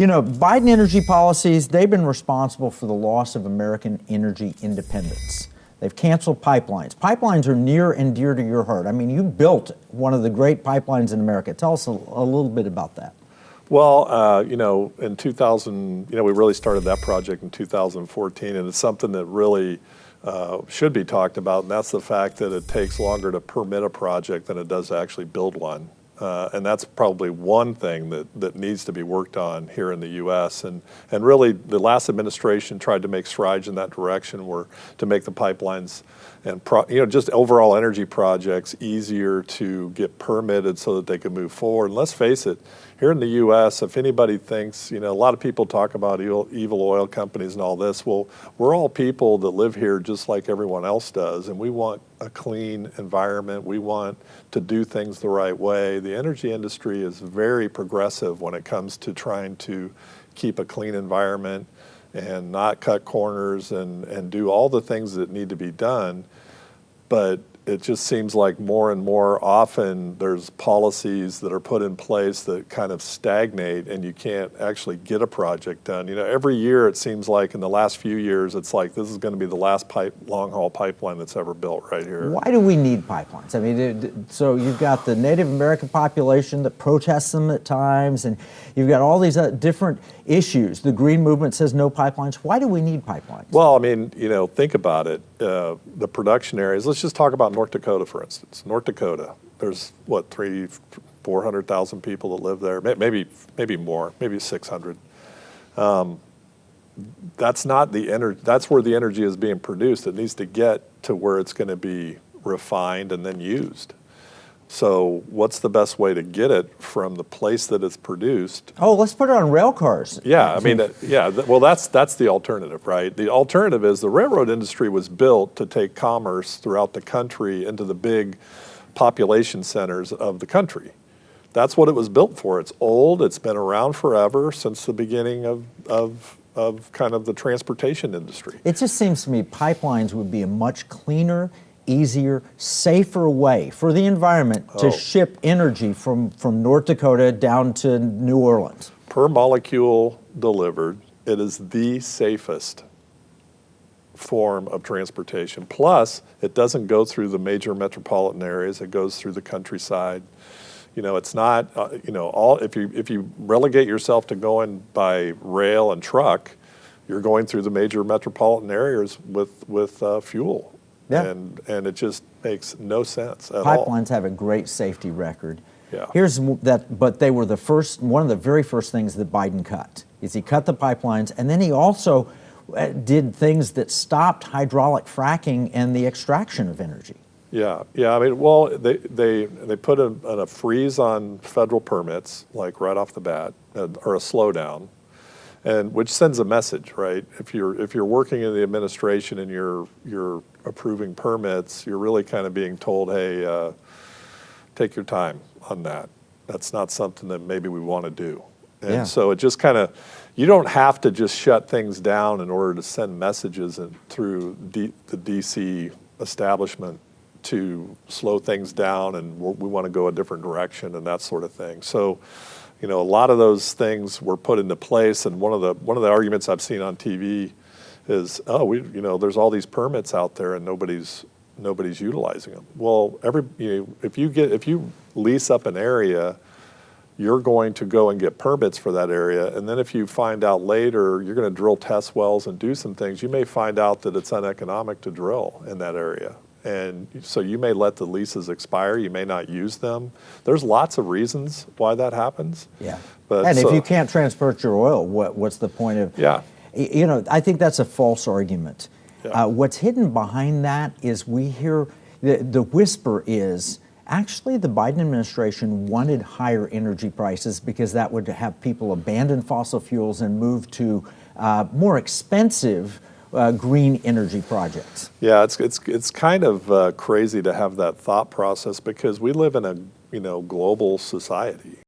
You know, Biden energy policies, they've been responsible for the loss of American energy independence. They've canceled pipelines. Pipelines are near and dear to your heart. I mean, you built one of the great pipelines in America. Tell us a little bit about that. Well, you know, in 2000, you know, we really started that project in 2014, and it's something that really should be talked about, and that's the fact that it takes longer to permit a project than it does to actually build one. And that's probably one thing that needs to be worked on here in the U.S. And really, the last administration tried to make strides in that direction, where to make the pipelines and just overall energy projects easier to get permitted so that they can move forward. And let's face it, here in the U.S., if anybody thinks, you know, a lot of people talk about evil oil companies and all this. Well, we're all people that live here just like everyone else does, and we want a clean environment. We want to do things the right way. The energy industry is very progressive when it comes to trying to keep a clean environment and not cut corners and do all the things that need to be done. But it just seems like more and more often there's policies that are put in place that kind of stagnate, and you can't actually get a project done. You know, every year it seems like in the last few years, it's like this is going to be the last long-haul pipeline that's ever built right here. Why do we need pipelines? I mean, so you've got the Native American population that protests them at times, and you've got all these different issues. The Green Movement says no pipelines. Why do we need pipelines? Well, I mean, you know, think about it. The production areas, let's just talk about North Dakota, for instance. North Dakota, there's what, 400,000 people that live there, maybe more, maybe 600. That's not the energy. That's where the energy is being produced. It needs to get to where it's going to be refined and then used. So what's the best way to get it from the place that it's produced? Oh, let's put it on rail cars. Yeah, I mean, well, that's the alternative, right? The alternative is the railroad industry was built to take commerce throughout the country into the big population centers of the country. That's what it was built for. It's old. It's been around forever, since the beginning of kind of the transportation industry. It just seems to me pipelines would be a much cleaner, easier, safer way for the environment to ship energy from North Dakota down to New Orleans. Per molecule delivered, it is the safest form of transportation. Plus, it doesn't go through the major metropolitan areas. It goes through the countryside. You know, it's not, you know, if you relegate yourself to going by rail and truck, you're going through the major metropolitan areas with fuel. Yeah. And it just makes no sense at all. Pipelines have a great safety record. Yeah. But they were one of the very first things that Biden cut, is he cut the pipelines, and then he also did things that stopped hydraulic fracking and the extraction of energy. Yeah. I mean, well, they put a freeze on federal permits, like right off the bat, or a slowdown. And which sends a message, right? If you're working in the administration and you're approving permits, you're really kind of being told, hey, take your time on that. That's not something that maybe we want to do. And so it just kind of, you don't have to just shut things down in order to send messages through the DC establishment to slow things down, and we want to go a different direction and that sort of thing. So, you know, a lot of those things were put into place, and one of the arguments I've seen on TV is, there's all these permits out there and nobody's utilizing them. Well, if you lease up an area, you're going to go and get permits for that area, and then if you find out later you're going to drill test wells and do some things, you may find out that it's uneconomic to drill in that area. And so you may let the leases expire, you may not use them. There's lots of reasons why that happens. Yeah. And if you can't transport your oil, what's the point of... Yeah. You know, I think that's a false argument. Yeah. What's hidden behind that is we hear, the whisper is, actually the Biden administration wanted higher energy prices because that would have people abandon fossil fuels and move to more expensive green energy projects. Yeah, it's kind of crazy to have that thought process, because we live in a global society.